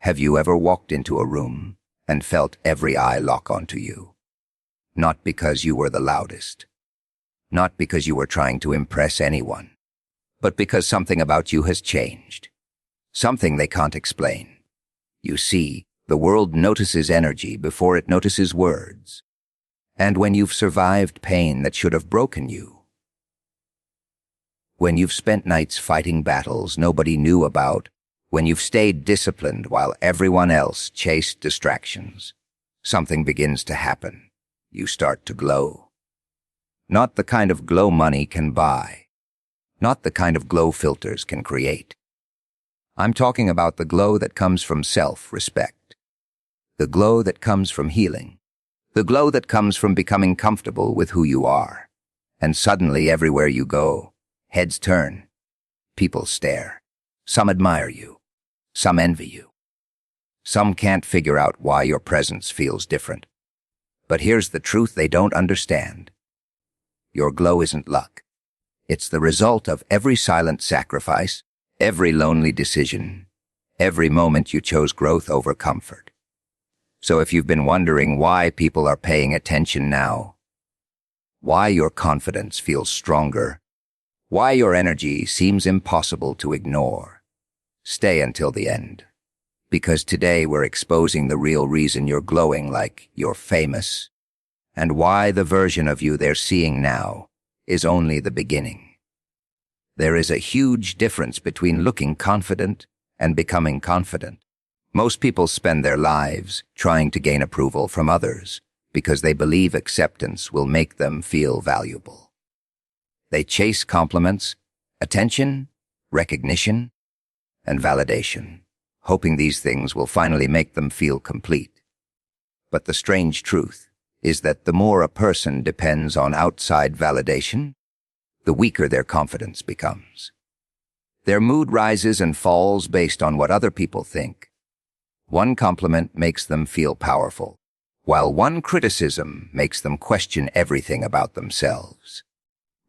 Have you ever walked into a room and felt every eye lock onto you? Not because you were the loudest, not because you were trying to impress anyone, but because something about you has changed. Something they can't explain. You see, the world notices energy before it notices words. And when you've survived pain that should have broken you, when you've spent nights fighting battles nobody knew about, when you've stayed disciplined while everyone else chased distractions, something begins to happen. You start to glow. Not the kind of glow money can buy. Not the kind of glow filters can create. I'm talking about the glow that comes from self-respect. The glow that comes from healing. The glow that comes from becoming comfortable with who you are. And suddenly, everywhere you go, heads turn. People stare. Some admire you. Some envy you. Some can't figure out why your presence feels different. But here's the truth they don't understand. Your glow isn't luck. It's the result of every silent sacrifice, every lonely decision, every moment you chose growth over comfort. So if you've been wondering why people are paying attention now, why your confidence feels stronger, why your energy seems impossible to ignore, stay until the end. Because today we're exposing the real reason you're glowing like you're famous, and why the version of you they're seeing now is only the beginning. There is a huge difference between looking confident and becoming confident. Most people spend their lives trying to gain approval from others because they believe acceptance will make them feel valuable. They chase compliments, attention, recognition, and validation, hoping these things will finally make them feel complete. But the strange truth is that the more a person depends on outside validation, the weaker their confidence becomes. Their mood rises and falls based on what other people think. One compliment makes them feel powerful, while one criticism makes them question everything about themselves.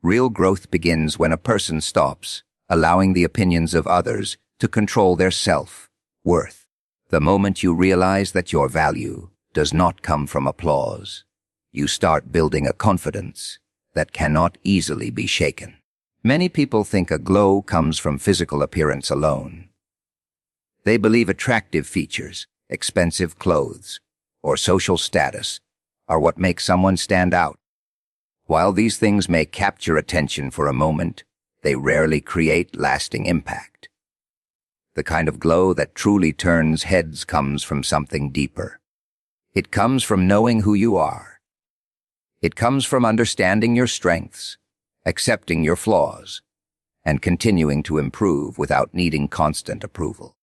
Real growth begins when a person stops allowing the opinions of others to control their self-worth. The moment you realize that your value does not come from applause, you start building a confidence that cannot easily be shaken. Many people think a glow comes from physical appearance alone. They believe attractive features, expensive clothes, or social status are what makes someone stand out. While these things may capture attention for a moment, they rarely create lasting impact. The kind of glow that truly turns heads comes from something deeper. It comes from knowing who you are. It comes from understanding your strengths, accepting your flaws, and continuing to improve without needing constant approval.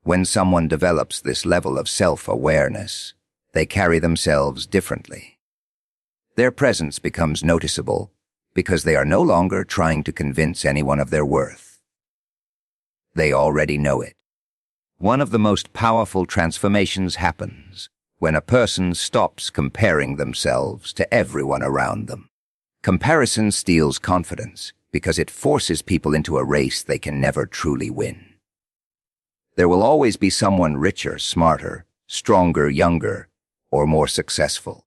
When someone develops this level of self-awareness, they carry themselves differently. Their presence becomes noticeable because they are no longer trying to convince anyone of their worth. They already know it. One of the most powerful transformations happens when a person stops comparing themselves to everyone around them. Comparison steals confidence because it forces people into a race they can never truly win. There will always be someone richer, smarter, stronger, younger, or more successful.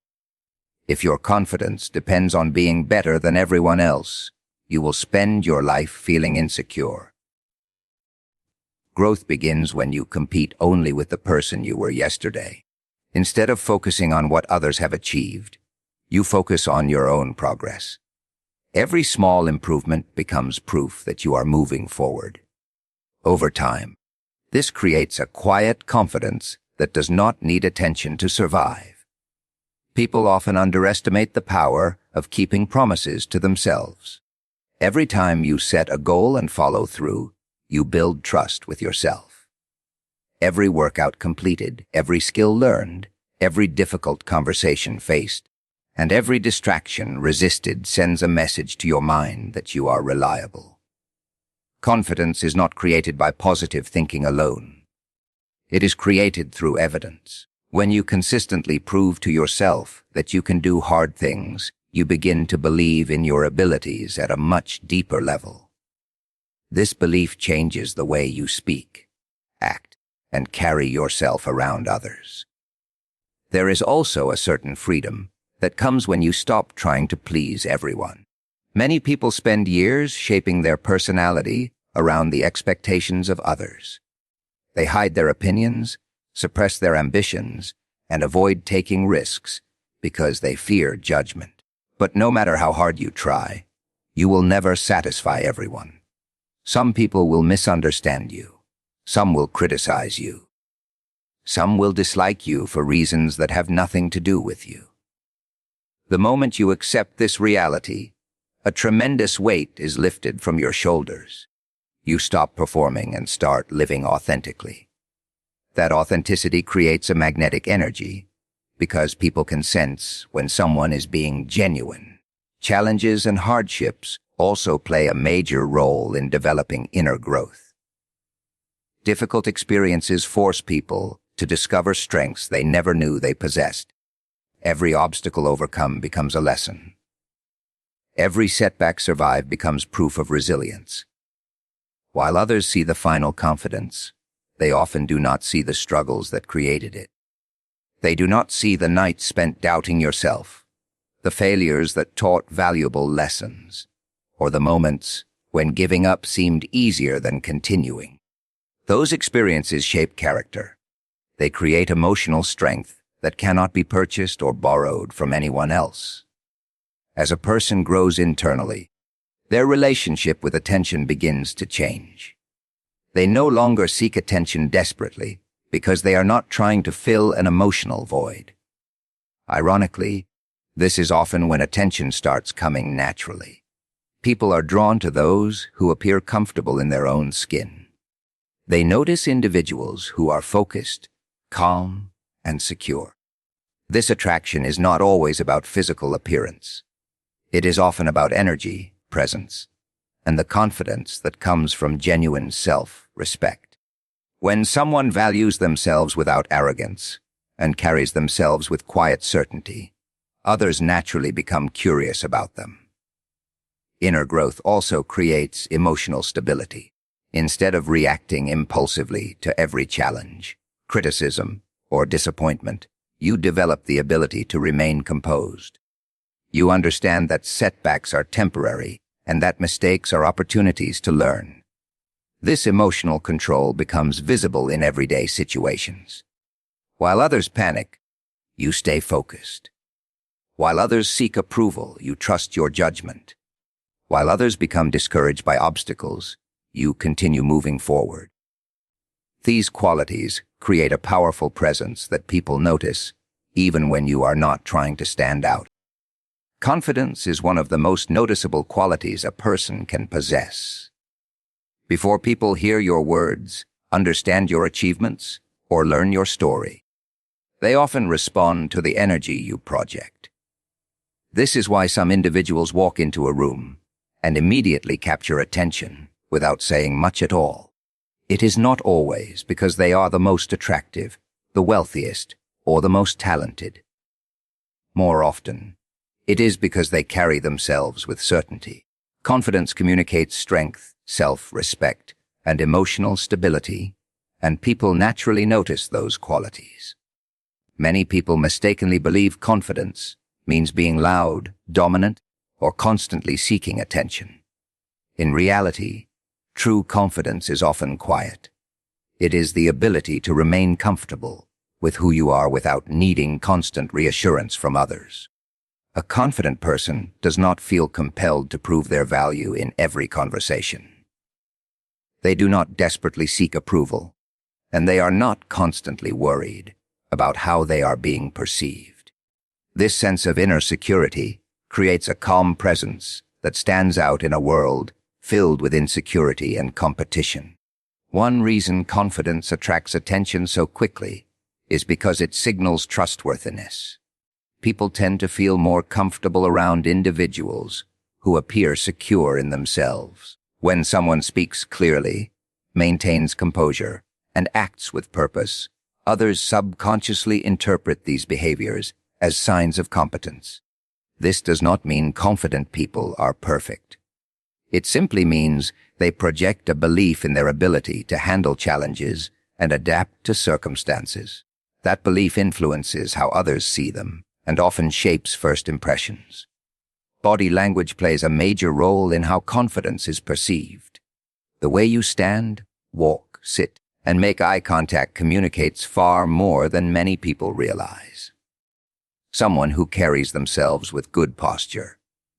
If your confidence depends on being better than everyone else, you will spend your life feeling insecure. Growth begins when you compete only with the person you were yesterday. Instead of focusing on what others have achieved, you focus on your own progress. Every small improvement becomes proof that you are moving forward. Over time, this creates a quiet confidence that does not need attention to survive. People often underestimate the power of keeping promises to themselves. Every time you set a goal and follow through, you build trust with yourself. Every workout completed, every skill learned, every difficult conversation faced, and every distraction resisted sends a message to your mind that you are reliable. Confidence is not created by positive thinking alone. It is created through evidence. When you consistently prove to yourself that you can do hard things, you begin to believe in your abilities at a much deeper level. This belief changes the way you speak, act, and carry yourself around others. There is also a certain freedom that comes when you stop trying to please everyone. Many people spend years shaping their personality around the expectations of others. They hide their opinions, suppress their ambitions, and avoid taking risks because they fear judgment. But no matter how hard you try, you will never satisfy everyone. Some people will misunderstand you. Some will criticize you. Some will dislike you for reasons that have nothing to do with you. The moment you accept this reality, a tremendous weight is lifted from your shoulders. You stop performing and start living authentically. That authenticity creates a magnetic energy because people can sense when someone is being genuine. Challenges and hardships also play a major role in developing inner growth. Difficult experiences force people to discover strengths they never knew they possessed. Every obstacle overcome becomes a lesson. Every setback survived becomes proof of resilience. While others see the final confidence, they often do not see the struggles that created it. They do not see the nights spent doubting yourself, the failures that taught valuable lessons, or the moments when giving up seemed easier than continuing. Those experiences shape character. They create emotional strength that cannot be purchased or borrowed from anyone else. As a person grows internally, their relationship with attention begins to change. They no longer seek attention desperately because they are not trying to fill an emotional void. Ironically, this is often when attention starts coming naturally. People are drawn to those who appear comfortable in their own skin. They notice individuals who are focused, calm, and secure. This attraction is not always about physical appearance. It is often about energy, presence, and the confidence that comes from genuine self-respect. When someone values themselves without arrogance and carries themselves with quiet certainty, others naturally become curious about them. Inner growth also creates emotional stability. Instead of reacting impulsively to every challenge, criticism, or disappointment, you develop the ability to remain composed. You understand that setbacks are temporary and that mistakes are opportunities to learn. This emotional control becomes visible in everyday situations. While others panic, you stay focused. While others seek approval, you trust your judgment. While others become discouraged by obstacles, you continue moving forward. These qualities create a powerful presence that people notice, even when you are not trying to stand out. Confidence is one of the most noticeable qualities a person can possess. Before people hear your words, understand your achievements, or learn your story, they often respond to the energy you project. This is why some individuals walk into a room and immediately capture attention without saying much at all. It is not always because they are the most attractive, the wealthiest, or the most talented. More often, it is because they carry themselves with certainty. Confidence communicates strength, self-respect, and emotional stability, and people naturally notice those qualities. Many people mistakenly believe confidence means being loud, dominant, or constantly seeking attention. In reality, true confidence is often quiet. It is the ability to remain comfortable with who you are without needing constant reassurance from others. A confident person does not feel compelled to prove their value in every conversation. They do not desperately seek approval, and they are not constantly worried about how they are being perceived. This sense of inner security creates a calm presence that stands out in a world filled with insecurity and competition. One reason confidence attracts attention so quickly is because it signals trustworthiness. People tend to feel more comfortable around individuals who appear secure in themselves. When someone speaks clearly, maintains composure, and acts with purpose, others subconsciously interpret these behaviors as signs of competence. This does not mean confident people are perfect. It simply means they project a belief in their ability to handle challenges and adapt to circumstances. That belief influences how others see them and often shapes first impressions. Body language plays a major role in how confidence is perceived. The way you stand, walk, sit, and make eye contact communicates far more than many people realize. Someone who carries themselves with good posture,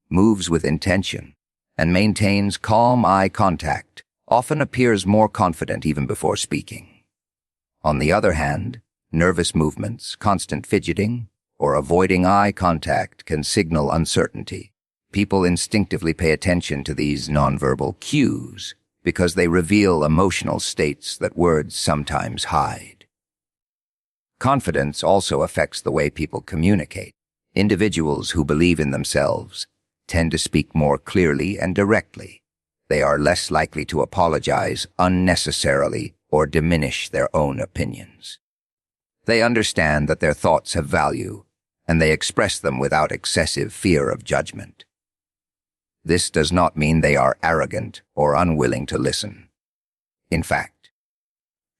moves with intention, and maintains calm eye contact often appears more confident even before speaking. On the other hand, nervous movements, constant fidgeting, or avoiding eye contact can signal uncertainty. People instinctively pay attention to these nonverbal cues because they reveal emotional states that words sometimes hide. Confidence also affects the way people communicate. Individuals who believe in themselves tend to speak more clearly and directly. They are less likely to apologize unnecessarily or diminish their own opinions. They understand that their thoughts have value, and they express them without excessive fear of judgment. This does not mean they are arrogant or unwilling to listen. In fact,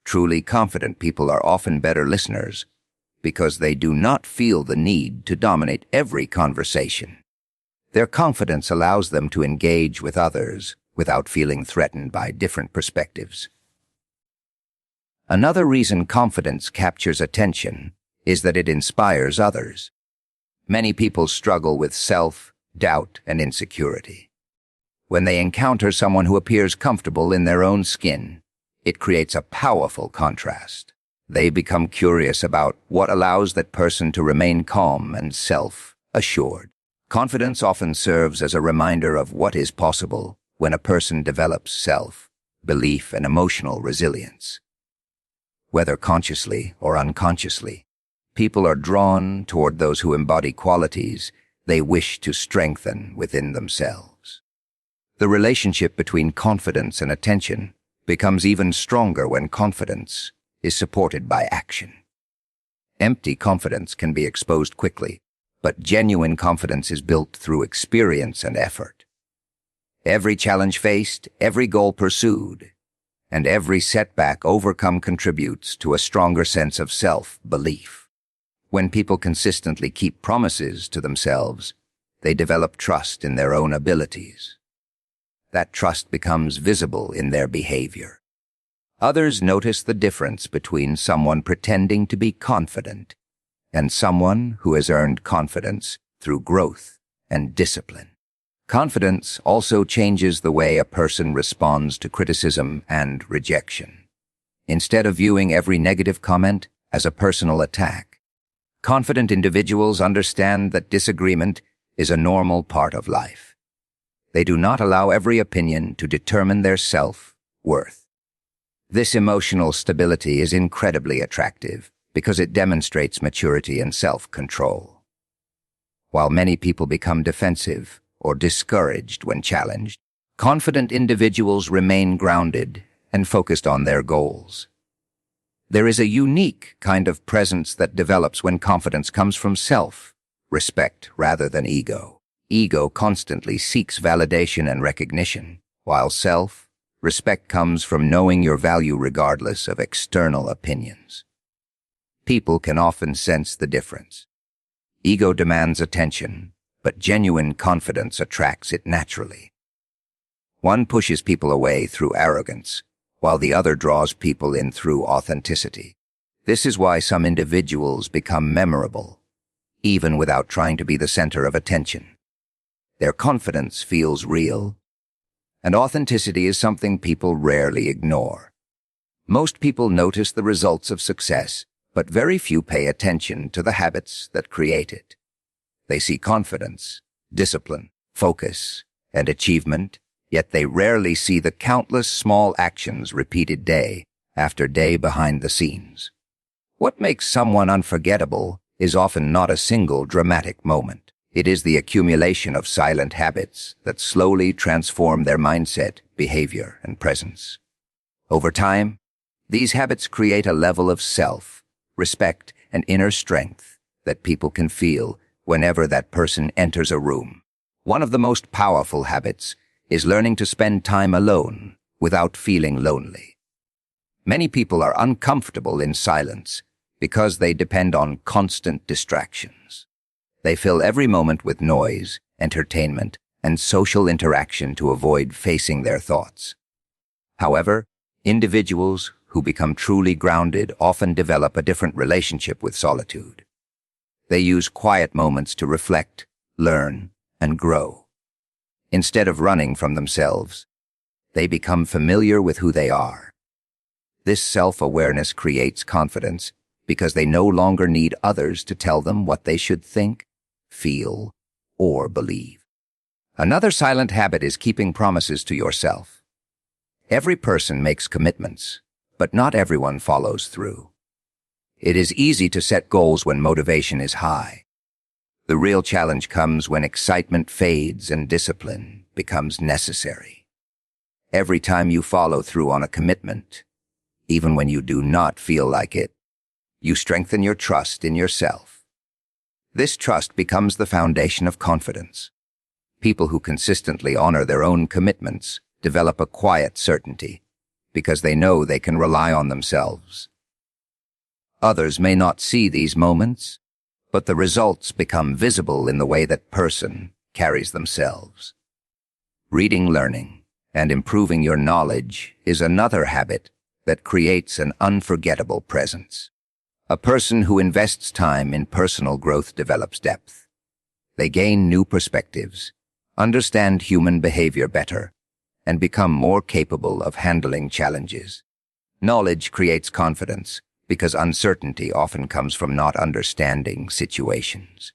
truly confident people are often better listeners because they do not feel the need to dominate every conversation. Their confidence allows them to engage with others without feeling threatened by different perspectives. Another reason confidence captures attention is that it inspires others. Many people struggle with self-doubt and insecurity. When they encounter someone who appears comfortable in their own skin, it creates a powerful contrast. They become curious about what allows that person to remain calm and self-assured. Confidence often serves as a reminder of what is possible when a person develops self-belief and emotional resilience. Whether consciously or unconsciously, people are drawn toward those who embody qualities they wish to strengthen within themselves. The relationship between confidence and attention becomes even stronger when confidence is supported by action. Empty confidence can be exposed quickly, but genuine confidence is built through experience and effort. Every challenge faced, every goal pursued, and every setback overcome contributes to a stronger sense of self-belief. When people consistently keep promises to themselves, they develop trust in their own abilities. That trust becomes visible in their behavior. Others notice the difference between someone pretending to be confident and someone who has earned confidence through growth and discipline. Confidence also changes the way a person responds to criticism and rejection. Instead of viewing every negative comment as a personal attack, confident individuals understand that disagreement is a normal part of life. They do not allow every opinion to determine their self-worth. This emotional stability is incredibly attractive because it demonstrates maturity and self-control. While many people become defensive or discouraged when challenged, confident individuals remain grounded and focused on their goals. There is a unique kind of presence that develops when confidence comes from self-respect rather than ego. Ego constantly seeks validation and recognition, while self-respect comes from knowing your value regardless of external opinions. People can often sense the difference. Ego demands attention, but genuine confidence attracts it naturally. One pushes people away through arrogance, while the other draws people in through authenticity. This is why some individuals become memorable, even without trying to be the center of attention. Their confidence feels real, and authenticity is something people rarely ignore. Most people notice the results of success, but very few pay attention to the habits that create it. They see confidence, discipline, focus, and achievement, yet they rarely see the countless small actions repeated day after day behind the scenes. What makes someone unforgettable is often not a single dramatic moment. It is the accumulation of silent habits that slowly transform their mindset, behavior, and presence. Over time, these habits create a level of self-respect and inner strength that people can feel whenever that person enters a room. One of the most powerful habits is learning to spend time alone without feeling lonely. Many people are uncomfortable in silence because they depend on constant distractions. They fill every moment with noise, entertainment, and social interaction to avoid facing their thoughts. However, individuals who become truly grounded often develop a different relationship with solitude. They use quiet moments to reflect, learn, and grow. Instead of running from themselves, they become familiar with who they are. This self-awareness creates confidence because they no longer need others to tell them what they should think, feel, or believe. Another silent habit is keeping promises to yourself. Every person makes commitments, but not everyone follows through. It is easy to set goals when motivation is high. The real challenge comes when excitement fades and discipline becomes necessary. Every time you follow through on a commitment, even when you do not feel like it, you strengthen your trust in yourself. This trust becomes the foundation of confidence. People who consistently honor their own commitments develop a quiet certainty because they know they can rely on themselves. Others may not see these moments, but the results become visible in the way that person carries themselves. Reading, learning, and improving your knowledge is another habit that creates an unforgettable presence. A person who invests time in personal growth develops depth. They gain new perspectives, understand human behavior better, and become more capable of handling challenges. Knowledge creates confidence because uncertainty often comes from not understanding situations.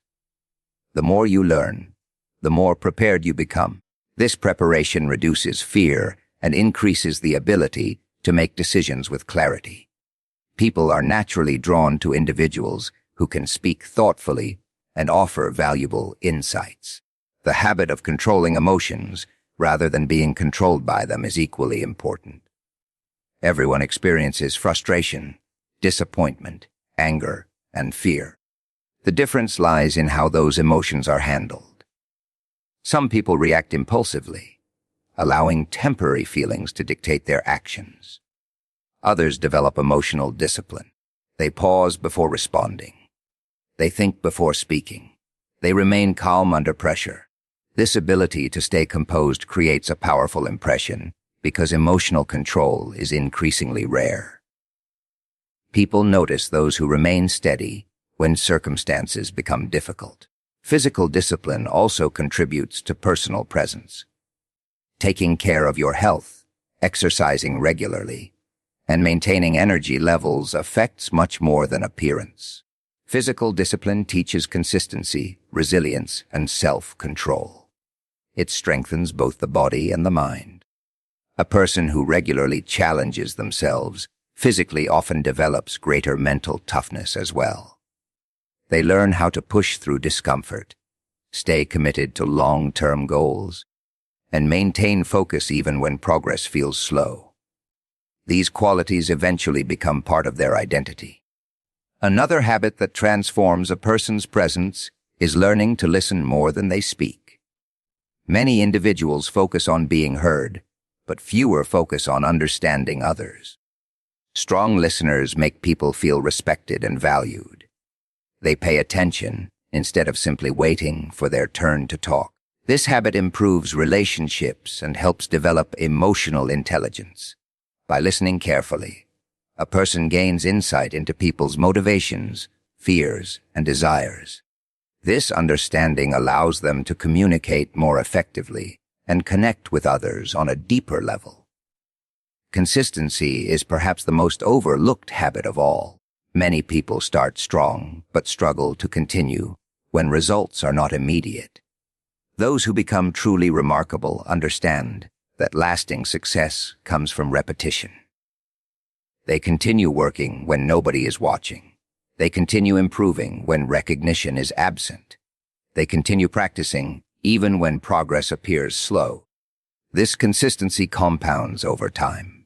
The more you learn, the more prepared you become. This preparation reduces fear and increases the ability to make decisions with clarity. People are naturally drawn to individuals who can speak thoughtfully and offer valuable insights. The habit of controlling emotions rather than being controlled by them is equally important. Everyone experiences frustration, disappointment, anger, and fear. The difference lies in how those emotions are handled. Some people react impulsively, allowing temporary feelings to dictate their actions. Others develop emotional discipline. They pause before responding. They think before speaking. They remain calm under pressure. This ability to stay composed creates a powerful impression because emotional control is increasingly rare. People notice those who remain steady when circumstances become difficult. Physical discipline also contributes to personal presence. Taking care of your health, exercising regularly, and maintaining energy levels affects much more than appearance. Physical discipline teaches consistency, resilience, and self-control. It strengthens both the body and the mind. A person who regularly challenges themselves physically often develops greater mental toughness as well. They learn how to push through discomfort, stay committed to long-term goals, and maintain focus even when progress feels slow. These qualities eventually become part of their identity. Another habit that transforms a person's presence is learning to listen more than they speak. Many individuals focus on being heard, but fewer focus on understanding others. Strong listeners make people feel respected and valued. They pay attention instead of simply waiting for their turn to talk. This habit improves relationships and helps develop emotional intelligence. By listening carefully, a person gains insight into people's motivations, fears, and desires. This understanding allows them to communicate more effectively and connect with others on a deeper level. Consistency is perhaps the most overlooked habit of all. Many people start strong but struggle to continue when results are not immediate. Those who become truly remarkable understand that lasting success comes from repetition. They continue working when nobody is watching. They continue improving when recognition is absent. They continue practicing even when progress appears slow. This consistency compounds over time.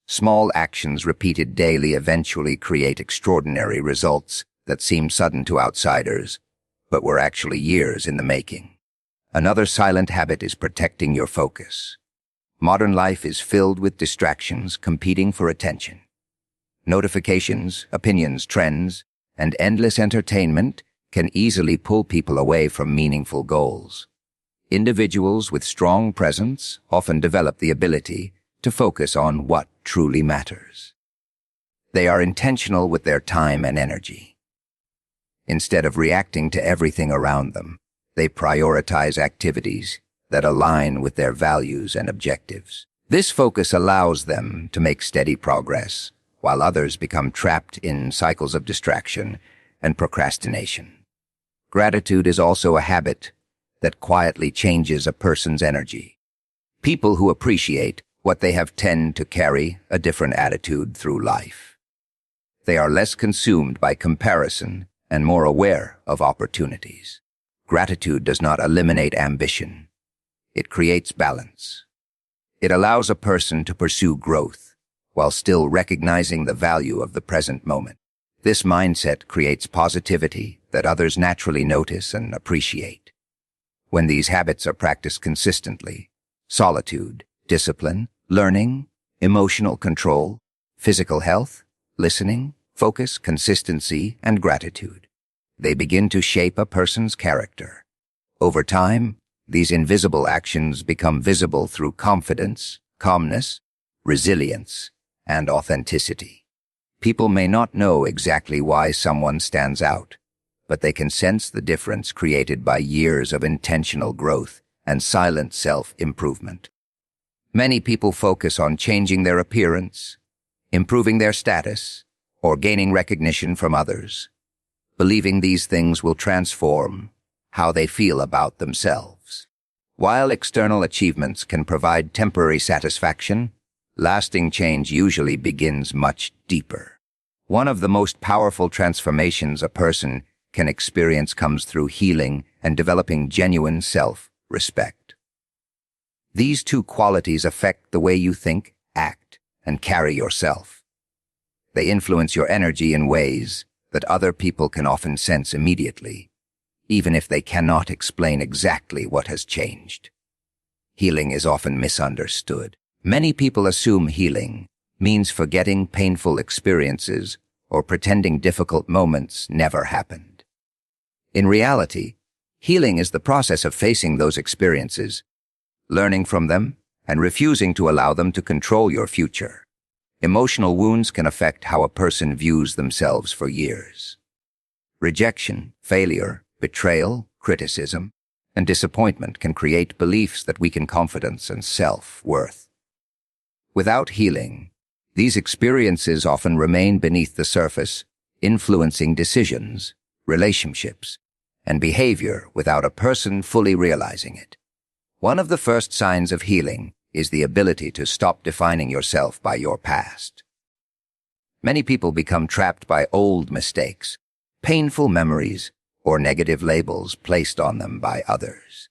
Small actions repeated daily eventually create extraordinary results that seem sudden to outsiders, but were actually years in the making. Another silent habit is protecting your focus. Modern life is filled with distractions competing for attention. Notifications, opinions, trends, and endless entertainment can easily pull people away from meaningful goals. Individuals with strong presence often develop the ability to focus on what truly matters. They are intentional with their time and energy. Instead of reacting to everything around them, they prioritize activities that align with their values and objectives. This focus allows them to make steady progress, while others become trapped in cycles of distraction and procrastination. Gratitude is also a habit that quietly changes a person's energy. People who appreciate what they have tend to carry a different attitude through life. They are less consumed by comparison and more aware of opportunities. Gratitude does not eliminate ambition. It creates balance. It allows a person to pursue growth while still recognizing the value of the present moment. This mindset creates positivity that others naturally notice and appreciate. When these habits are practiced consistently, solitude, discipline, learning, emotional control, physical health, listening, focus, consistency, and gratitude, they begin to shape a person's character. Over time, these invisible actions become visible through confidence, calmness, resilience, and authenticity. People may not know exactly why someone stands out, but they can sense the difference created by years of intentional growth and silent self-improvement. Many people focus on changing their appearance, improving their status, or gaining recognition from others, believing these things will transform how they feel about themselves. While external achievements can provide temporary satisfaction, lasting change usually begins much deeper. One of the most powerful transformations a person can experience comes through healing and developing genuine self-respect. These two qualities affect the way you think, act, and carry yourself. They influence your energy in ways that other people can often sense immediately, even if they cannot explain exactly what has changed. Healing is often misunderstood. Many people assume healing means forgetting painful experiences or pretending difficult moments never happened. In reality, healing is the process of facing those experiences, learning from them, and refusing to allow them to control your future. Emotional wounds can affect how a person views themselves for years. Rejection, failure, betrayal, criticism, and disappointment can create beliefs that weaken confidence and self-worth. Without healing, these experiences often remain beneath the surface, influencing decisions, relationships, and behavior without a person fully realizing it. One of the first signs of healing is the ability to stop defining yourself by your past. Many people become trapped by old mistakes, painful memories, or negative labels placed on them by others.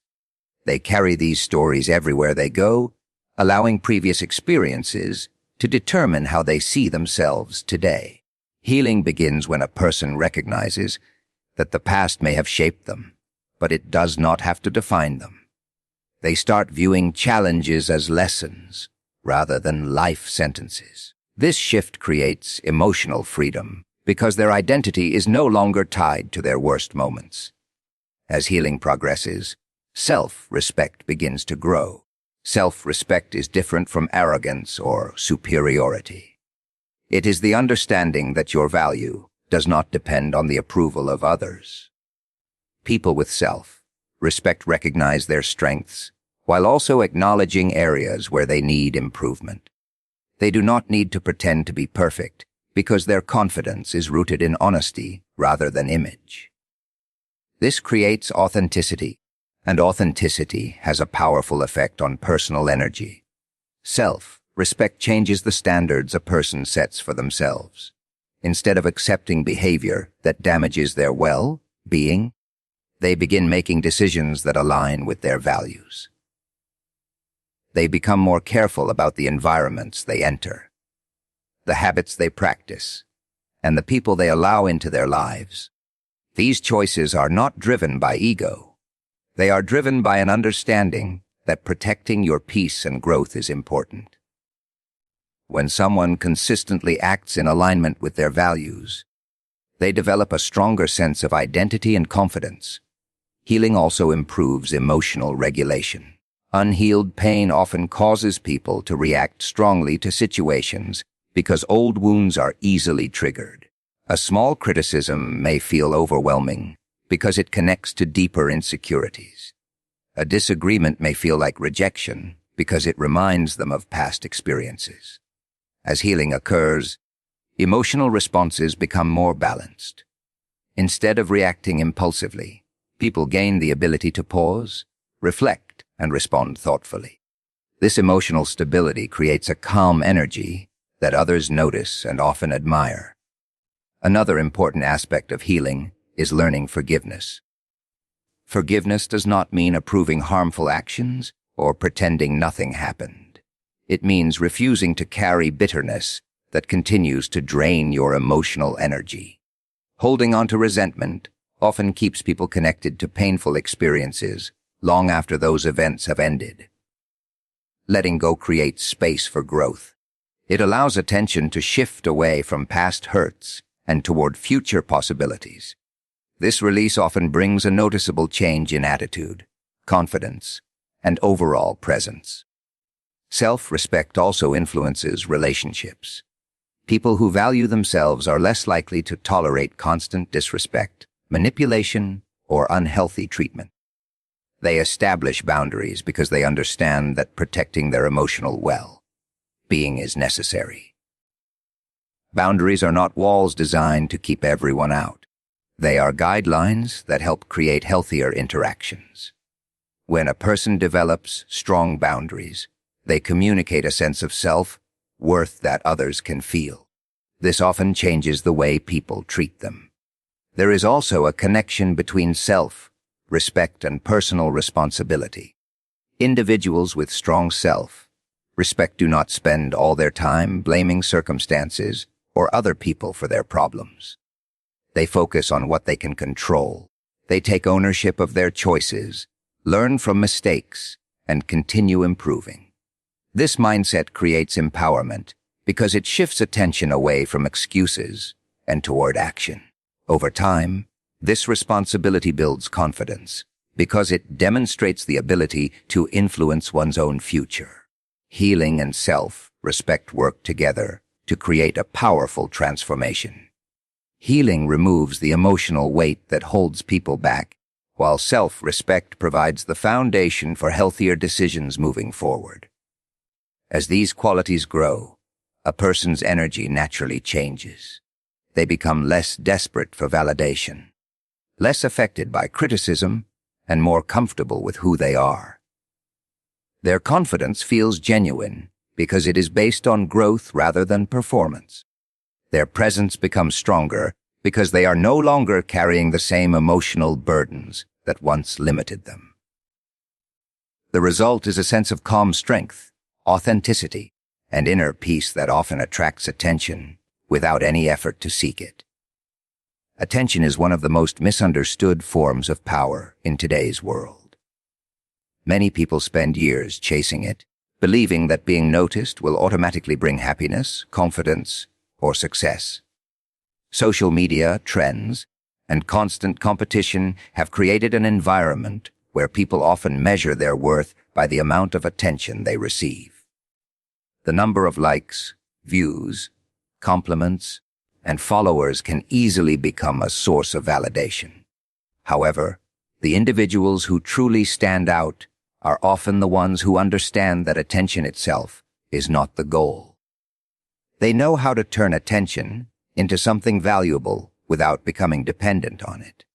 They carry these stories everywhere they go, allowing previous experiences to determine how they see themselves today. Healing begins when a person recognizes that the past may have shaped them, but it does not have to define them. They start viewing challenges as lessons rather than life sentences. This shift creates emotional freedom because their identity is no longer tied to their worst moments. As healing progresses, self-respect begins to grow. Self-respect is different from arrogance or superiority. It is the understanding that your value does not depend on the approval of others. People with self-respect recognize their strengths while also acknowledging areas where they need improvement. They do not need to pretend to be perfect because their confidence is rooted in honesty rather than image. This creates authenticity, and authenticity has a powerful effect on personal energy. Self-respect changes the standards a person sets for themselves. Instead of accepting behavior that damages their well-being, they begin making decisions that align with their values. They become more careful about the environments they enter, the habits they practice, and the people they allow into their lives. These choices are not driven by ego. They are driven by an understanding that protecting your peace and growth is important. When someone consistently acts in alignment with their values, they develop a stronger sense of identity and confidence. Healing also improves emotional regulation. Unhealed pain often causes people to react strongly to situations because old wounds are easily triggered. A small criticism may feel overwhelming because it connects to deeper insecurities. A disagreement may feel like rejection because it reminds them of past experiences. As healing occurs, emotional responses become more balanced. Instead of reacting impulsively, people gain the ability to pause, reflect, and respond thoughtfully. This emotional stability creates a calm energy that others notice and often admire. Another important aspect of healing is learning forgiveness. Forgiveness does not mean approving harmful actions or pretending nothing happened. It means refusing to carry bitterness that continues to drain your emotional energy. Holding on to resentment often keeps people connected to painful experiences long after those events have ended. Letting go creates space for growth. It allows attention to shift away from past hurts and toward future possibilities. This release often brings a noticeable change in attitude, confidence, and overall presence. Self-respect also influences relationships. People who value themselves are less likely to tolerate constant disrespect, manipulation, or unhealthy treatment. They establish boundaries because they understand that protecting their emotional well-being is necessary. Boundaries are not walls designed to keep everyone out. They are guidelines that help create healthier interactions. When a person develops strong boundaries, they communicate a sense of self-worth that others can feel. This often changes the way people treat them. There is also a connection between self-respect and personal responsibility. Individuals with strong self-respect do not spend all their time blaming circumstances or other people for their problems. They focus on what they can control. They take ownership of their choices, learn from mistakes, and continue improving. This mindset creates empowerment because it shifts attention away from excuses and toward action. Over time, this responsibility builds confidence because it demonstrates the ability to influence one's own future. Healing and self-respect work together to create a powerful transformation. Healing removes the emotional weight that holds people back, while self-respect provides the foundation for healthier decisions moving forward. As these qualities grow, a person's energy naturally changes. They become less desperate for validation, less affected by criticism, and more comfortable with who they are. Their confidence feels genuine because it is based on growth rather than performance. Their presence becomes stronger because they are no longer carrying the same emotional burdens that once limited them. The result is a sense of calm strength, authenticity, and inner peace that often attracts attention without any effort to seek it. Attention is one of the most misunderstood forms of power in today's world. Many people spend years chasing it, believing that being noticed will automatically bring happiness, confidence, or success. Social media, trends, and constant competition have created an environment where people often measure their worth by the amount of attention they receive. The number of likes, views, compliments, and followers can easily become a source of validation. However, the individuals who truly stand out are often the ones who understand that attention itself is not the goal. They know how to turn attention into something valuable without becoming dependent on it.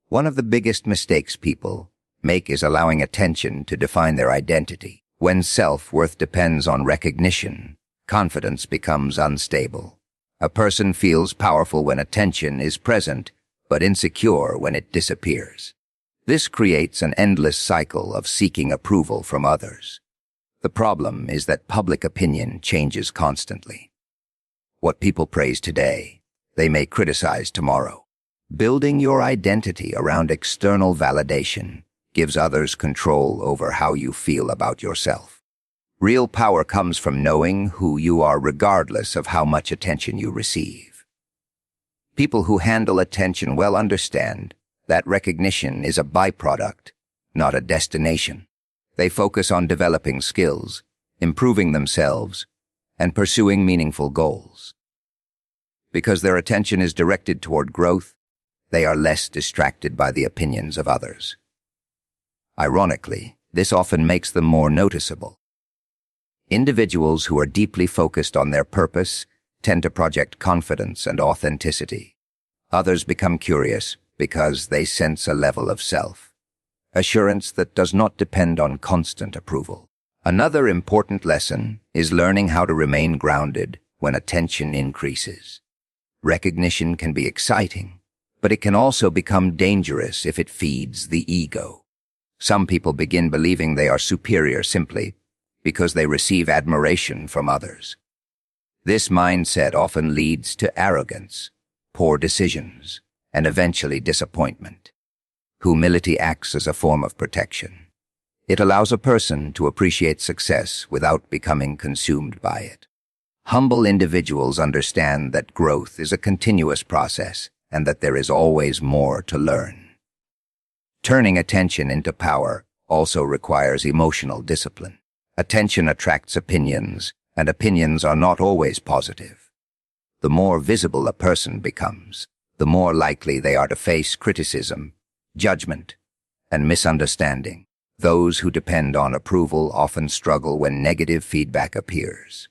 One of the biggest mistakes people make is allowing attention to define their identity. When self-worth depends on recognition, confidence becomes unstable. A person feels powerful when attention is present, but insecure when it disappears. This creates an endless cycle of seeking approval from others. The problem is that public opinion changes constantly. What people praise today, they may criticize tomorrow. Building your identity around external validation gives others control over how you feel about yourself. Real power comes from knowing who you are regardless of how much attention you receive. People who handle attention well understand that recognition is a byproduct, not a destination. They focus on developing skills, improving themselves, and pursuing meaningful goals. Because their attention is directed toward growth, they are less distracted by the opinions of others. Ironically, this often makes them more noticeable. Individuals who are deeply focused on their purpose tend to project confidence and authenticity. Others become curious because they sense a level of self-assurance that does not depend on constant approval. Another important lesson is learning how to remain grounded when attention increases. Recognition can be exciting, but it can also become dangerous if it feeds the ego. Some people begin believing they are superior simply because they receive admiration from others. This mindset often leads to arrogance, poor decisions, and eventually disappointment. Humility acts as a form of protection. It allows a person to appreciate success without becoming consumed by it. Humble individuals understand that growth is a continuous process and that there is always more to learn. Turning attention into power also requires emotional discipline. Attention attracts opinions, and opinions are not always positive. The more visible a person becomes, the more likely they are to face criticism, judgment, and misunderstanding. Those who depend on approval often struggle when negative feedback appears.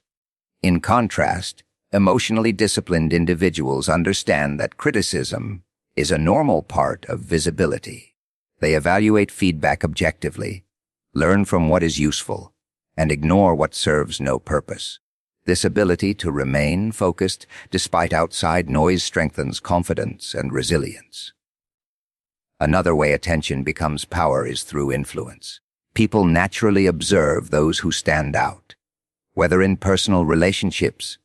In contrast, emotionally disciplined individuals understand that criticism is a normal part of visibility. They evaluate feedback objectively, learn from what is useful, and ignore what serves no purpose. This ability to remain focused despite outside noise strengthens confidence and resilience. Another way attention becomes power is through influence. People naturally observe those who stand out. Whether in personal relationships,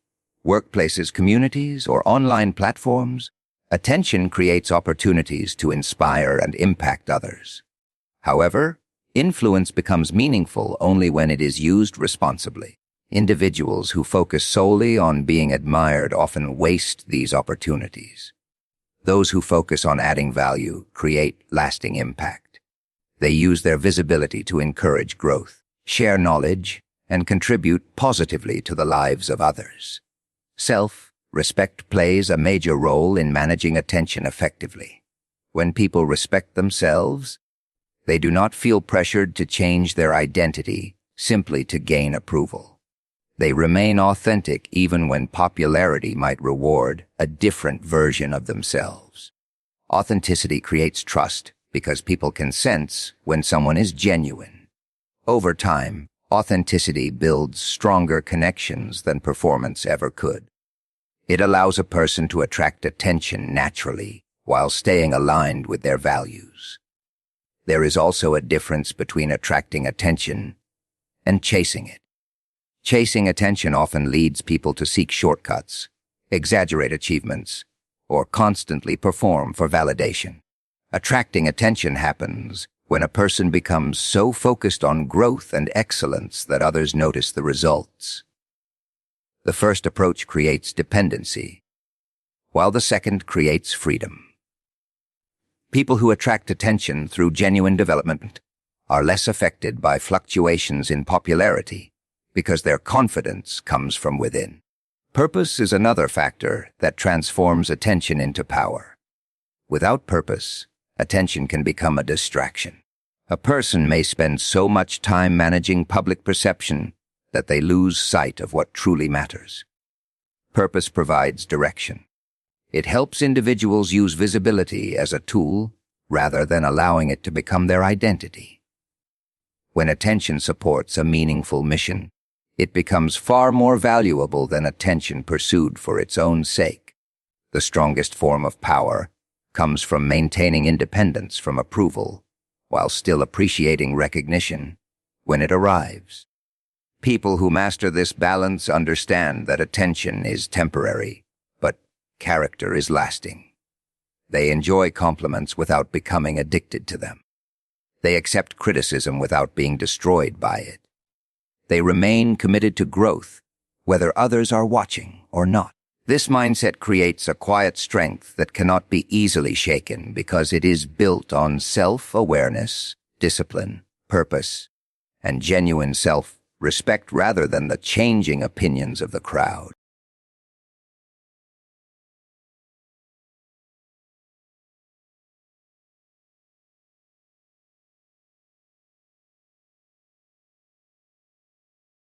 workplaces, communities, or online platforms, attention creates opportunities to inspire and impact others. However, influence becomes meaningful only when it is used responsibly. Individuals who focus solely on being admired often waste these opportunities. Those who focus on adding value create lasting impact. They use their visibility to encourage growth, share knowledge, and contribute positively to the lives of others. Self-respect plays a major role in managing attention effectively. When people respect themselves, they do not feel pressured to change their identity simply to gain approval. They remain authentic even when popularity might reward a different version of themselves. Authenticity creates trust because people can sense when someone is genuine. Over time, authenticity builds stronger connections than performance ever could. It allows a person to attract attention naturally while staying aligned with their values. There is also a difference between attracting attention and chasing it. Chasing attention often leads people to seek shortcuts, exaggerate achievements, or constantly perform for validation. Attracting attention happens when a person becomes so focused on growth and excellence that others notice the results. The first approach creates dependency, while the second creates freedom. People who attract attention through genuine development are less affected by fluctuations in popularity because their confidence comes from within. Purpose is another factor that transforms attention into power. Without purpose, attention can become a distraction. A person may spend so much time managing public perception that they lose sight of what truly matters. Purpose provides direction. It helps individuals use visibility as a tool rather than allowing it to become their identity. When attention supports a meaningful mission, it becomes far more valuable than attention pursued for its own sake. The strongest form of power comes from maintaining independence from approval while still appreciating recognition when it arrives. People who master this balance understand that attention is temporary, but character is lasting. They enjoy compliments without becoming addicted to them. They accept criticism without being destroyed by it. They remain committed to growth, whether others are watching or not. This mindset creates a quiet strength that cannot be easily shaken because it is built on self-awareness, discipline, purpose, and genuine self-respect rather than the changing opinions of the crowd.